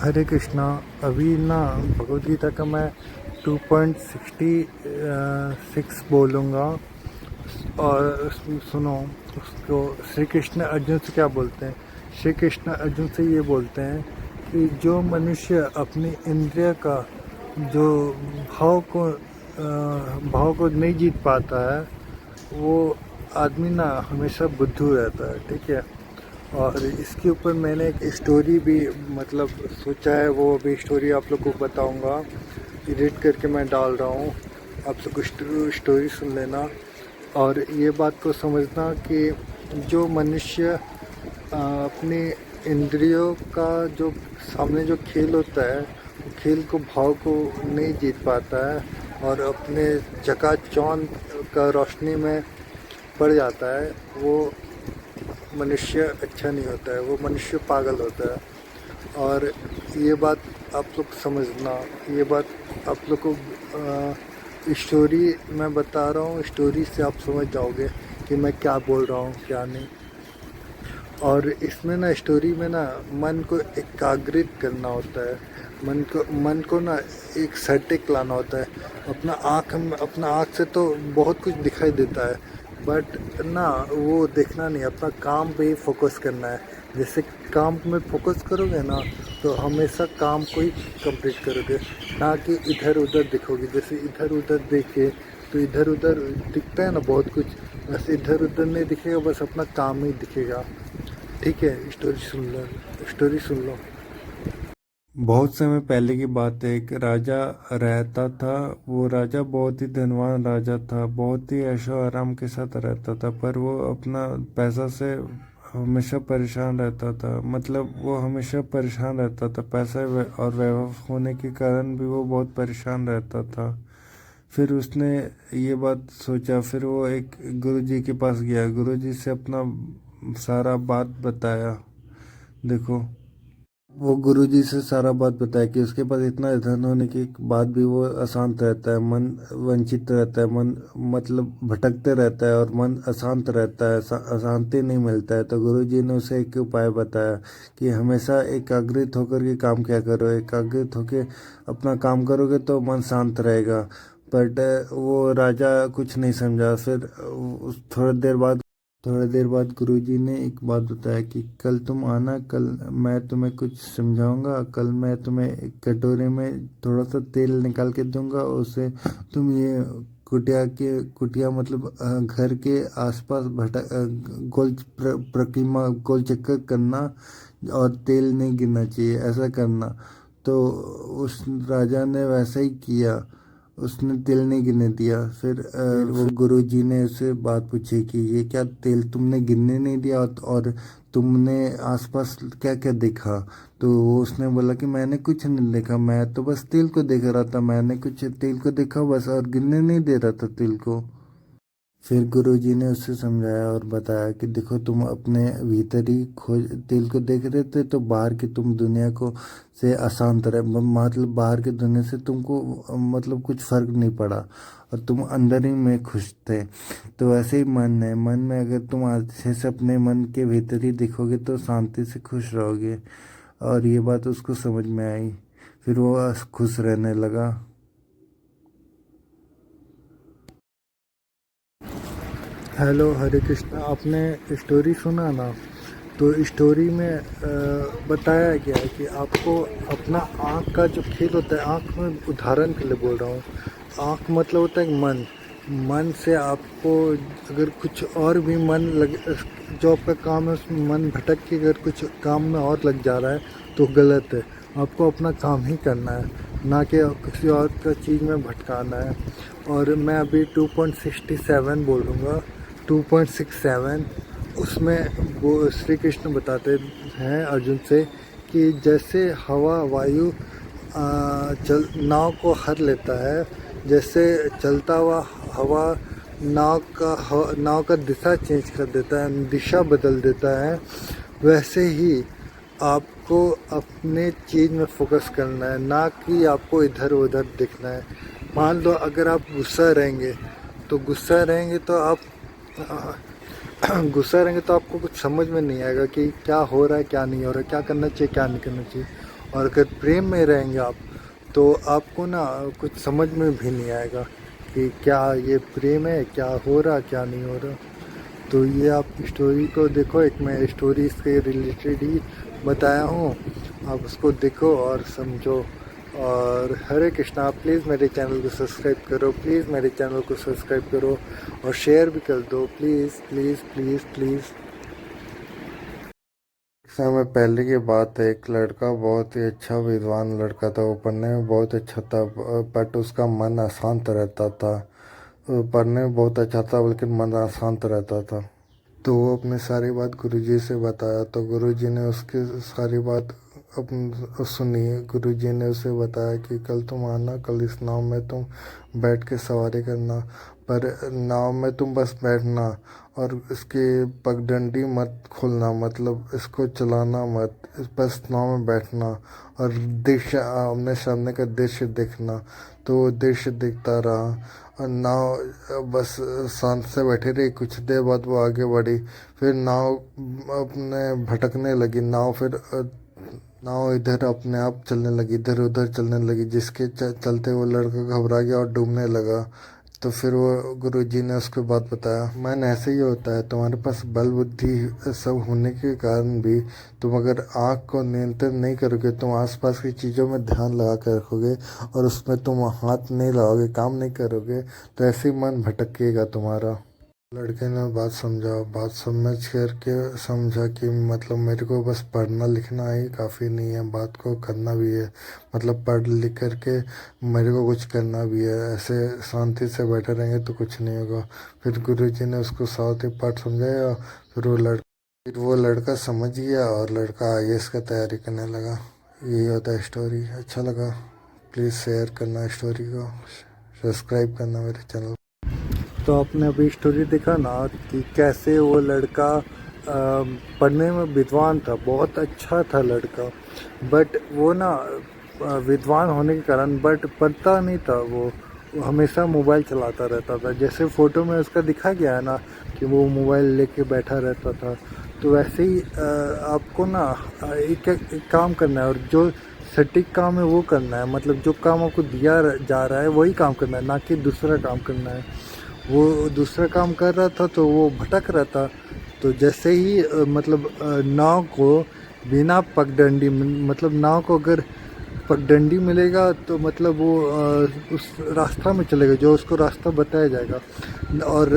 हरे कृष्णा। अभी ना भगवद गीता का मैं 2.66 बोलूँगा। और सुनो, उसको श्री कृष्ण अर्जुन से क्या बोलते हैं। श्री कृष्ण अर्जुन से ये बोलते हैं कि जो मनुष्य अपनी इंद्रिय का जो भाव को नहीं जीत पाता है, वो आदमी ना हमेशा बुद्धू रहता है। ठीक है। और इसके ऊपर मैंने एक स्टोरी भी मतलब सोचा है, वो भी स्टोरी आप लोग को बताऊंगा। एडिट करके मैं डाल रहा हूँ, आप लोग स्टोरी सुन लेना। और ये बात को समझना कि जो मनुष्य अपनी इंद्रियों का जो सामने जो खेल होता है, वो खेल को भाव को नहीं जीत पाता है और अपने चकाचौंध का रोशनी में पड़ जाता है, वो मनुष्य अच्छा नहीं होता है, वो मनुष्य पागल होता है। और ये बात आप लोग समझना, ये बात आप लोग को स्टोरी मैं बता रहा हूँ, स्टोरी से आप समझ जाओगे कि मैं क्या बोल रहा हूँ क्या नहीं। और इसमें ना स्टोरी में ना मन को एकाग्रित करना होता है, मन को ना एक सटीक लाना होता है। अपना आँख से तो बहुत कुछ दिखाई देता है, बट ना वो देखना नहीं, अपना काम पे ही फोकस करना है। जैसे काम में फोकस करोगे ना, तो हमेशा काम को ही कंप्लीट करोगे, ना कि इधर उधर दिखोगे। जैसे इधर उधर देखे तो इधर उधर दिखता है ना बहुत कुछ, बस इधर उधर नहीं दिखेगा, बस अपना काम ही दिखेगा। ठीक है, स्टोरी सुन लो। बहुत समय पहले की बात है। एक राजा रहता था। वो राजा बहुत ही धनवान राजा था, बहुत ही ऐशो आराम के साथ रहता था, पर वो अपना पैसा से हमेशा परेशान रहता था। मतलब वो हमेशा परेशान रहता था, और वैभव होने के कारण भी वो बहुत परेशान रहता था। फिर उसने ये बात सोचा, फिर वो एक गुरुजी के पास गया, गुरुजी से अपना सारा बात बताया। देखो, वो गुरुजी से सारा बात बताया कि उसके पास इतना धन होने के बाद भी वो अशांत रहता है, मन वंचित रहता है, मन मतलब भटकते रहता है और मन अशांत रहता है, अशांति नहीं मिलता है। तो गुरुजी ने उसे एक उपाय बताया कि हमेशा एकाग्रित होकर के काम किया करो, एकाग्रित होकर अपना काम करोगे तो मन शांत रहेगा। बट वो राजा कुछ नहीं समझा। फिर थोड़ी देर बाद गुरुजी ने एक बात बताया कि कल तुम आना, कल मैं तुम्हें कुछ समझाऊंगा। कल मैं तुम्हें एक कटोरे में थोड़ा सा तेल निकाल के दूंगा, उसे तुम ये कुटिया मतलब घर के आसपास गोल चक्कर करना और तेल नहीं गिरना चाहिए, ऐसा करना। तो उस राजा ने वैसा ही किया, उसने तेल नहीं गिरने दिया। फिर वो गुरुजी ने उससे बात पूछी कि ये क्या तेल तुमने गिरने नहीं दिया, और तुमने आसपास क्या क्या देखा। तो वो उसने बोला कि मैंने कुछ नहीं देखा, मैं तो बस तेल को देख रहा था, मैंने कुछ तेल को देखा बस, और गिरने नहीं दे रहा था तेल को। फिर गुरुजी ने उससे समझाया और बताया कि देखो, तुम अपने भीतर ही खोज तेल को देख रहे थे, तो बाहर की तुम दुनिया को से अशांत रहे, मतलब बाहर की दुनिया से तुमको मतलब कुछ फर्क नहीं पड़ा, और तुम अंदर ही में खुश थे। तो ऐसे ही मन है, मन में अगर तुम अच्छे से अपने मन के भीतर ही देखोगे तो शांति से खुश रहोगे। और ये बात उसको समझ में आई, फिर वो खुश रहने लगा। हेलो, हरे कृष्णा। आपने स्टोरी सुना ना, तो स्टोरी में बताया गया है कि आपको अपना आँख का जो खेल होता है, आँख में उदाहरण के लिए बोल रहा हूँ, आँख मतलब होता है मन। मन से आपको अगर कुछ और भी मन लग, जो आपका काम है उसमें मन भटक के अगर कुछ काम में और लग जा रहा है तो गलत है। आपको अपना काम ही करना है, ना कि किसी और का चीज़ में भटकाना है। और मैं अभी 2.67 बोलूँगा, 2.67। उसमें वो श्री कृष्ण बताते हैं अर्जुन से कि जैसे हवा वायु चल नाव को हर लेता है, जैसे चलता हुआ हवा नाव का दिशा चेंज कर देता है, दिशा बदल देता है, वैसे ही आपको अपने चीज़ में फोकस करना है, ना कि आपको इधर उधर दिखना है। मान लो अगर आप गुस्सा रहेंगे तो आप गुस्सा रहेंगे तो आपको कुछ समझ में नहीं आएगा कि क्या हो रहा है क्या नहीं हो रहा है, क्या करना चाहिए क्या नहीं करना चाहिए। और अगर प्रेम में रहेंगे आप तो आपको ना कुछ समझ में भी नहीं आएगा कि क्या ये प्रेम है, क्या हो रहा क्या नहीं हो रहा। तो ये आप स्टोरी को देखो, एक मैं स्टोरी से रिलेटेड ही बताया हूँ, आप उसको देखो और समझो। और हरे कृष्णा, प्लीज़ मेरे चैनल को सब्सक्राइब करो, प्लीज़ मेरे चैनल को सब्सक्राइब करो और शेयर भी कर दो, प्लीज़ प्लीज़ प्लीज़ प्लीज़। समय पहले की बात है, एक लड़का, बहुत ही अच्छा विद्वान लड़का था, वो पढ़ने में बहुत अच्छा था, बट उसका मन अशांत रहता था। वो पढ़ने में बहुत अच्छा था लेकिन मन अशांत रहता था। तो वो अपने सारी बात गुरुजी से बताया, तो गुरुजी ने उसकी सारी बात सुनी। गुरुजी ने उसे बताया कि कल तुम आना, कल इस नाव में तुम बैठ के सवारी करना, पर नाव में तुम बस बैठना और इसकी पगडंडी मत खोलना, मतलब इसको चलाना मत, बस नाव में बैठना और दृश्य, आमने सामने का दृश्य देखना। तो वो दृश्य दिखता रहा और नाव बस शांत से बैठी रही। कुछ देर बाद वो आगे बढ़ी, फिर नाव अपने भटकने लगी। नाव इधर अपने आप चलने लगी, इधर उधर चलने लगी, जिसके चलते वो लड़का घबरा गया और डूबने लगा। तो फिर वो गुरुजी ने उसको बात बताया, मैंने ऐसे ही होता है, तुम्हारे पास बल बुद्धि सब होने के कारण भी तुम अगर आँख को नियंत्रण नहीं करोगे, तुम आसपास की चीज़ों में ध्यान लगा कर रखोगे और उसमें तुम हाथ नहीं लगाओगे, काम नहीं करोगे, तो ऐसे ही मन भटकेगा तुम्हारा। लड़के ने बात समझा, बात समझ करके समझा कि मतलब मेरे को बस पढ़ना लिखना ही काफ़ी नहीं है, बात को करना भी है, मतलब पढ़ लिख करके मेरे को कुछ करना भी है, ऐसे शांति से बैठे रहेंगे तो कुछ नहीं होगा। फिर गुरुजी ने उसको साथ ही पाठ समझाया। फिर वो लड़का समझ गया और लड़का आईएएस का तैयारी करने लगा। यही होता है स्टोरी। अच्छा लगा, प्लीज़ शेयर करना स्टोरी को, सब्सक्राइब करना मेरे चैनल। तो आपने अभी स्टोरी देखा ना कि कैसे वो लड़का पढ़ने में विद्वान था, बहुत अच्छा था लड़का, बट वो ना विद्वान होने के कारण बट पढ़ता नहीं था। वो हमेशा मोबाइल चलाता रहता था, जैसे फ़ोटो में उसका दिखा गया है ना कि वो मोबाइल लेके बैठा रहता था। तो वैसे ही आपको ना एक काम करना है, और जो सटीक काम है वो करना है, मतलब जो काम आपको दिया जा रहा है वही काम करना है, ना कि दूसरा काम करना है। वो दूसरा काम कर रहा था तो वो भटक रहा था। तो जैसे ही मतलब नाव को बिना पगडंडी, मतलब नाव को अगर पगडंडी मिलेगा तो मतलब वो उस रास्ता में चलेगा जो उसको रास्ता बताया जाएगा, और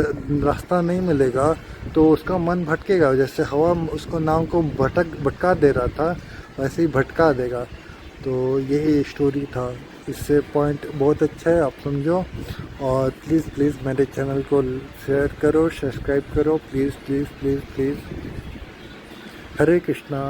रास्ता नहीं मिलेगा तो उसका मन भटकेगा। जैसे हवा उसको नाव को भटका दे रहा था, वैसे ही भटका देगा। तो यही स्टोरी था, इससे पॉइंट बहुत अच्छा है, आप समझो। और प्लीज़ प्लीज़ मेरे चैनल को शेयर करो, सब्सक्राइब करो, please please please please. Hare Krishna.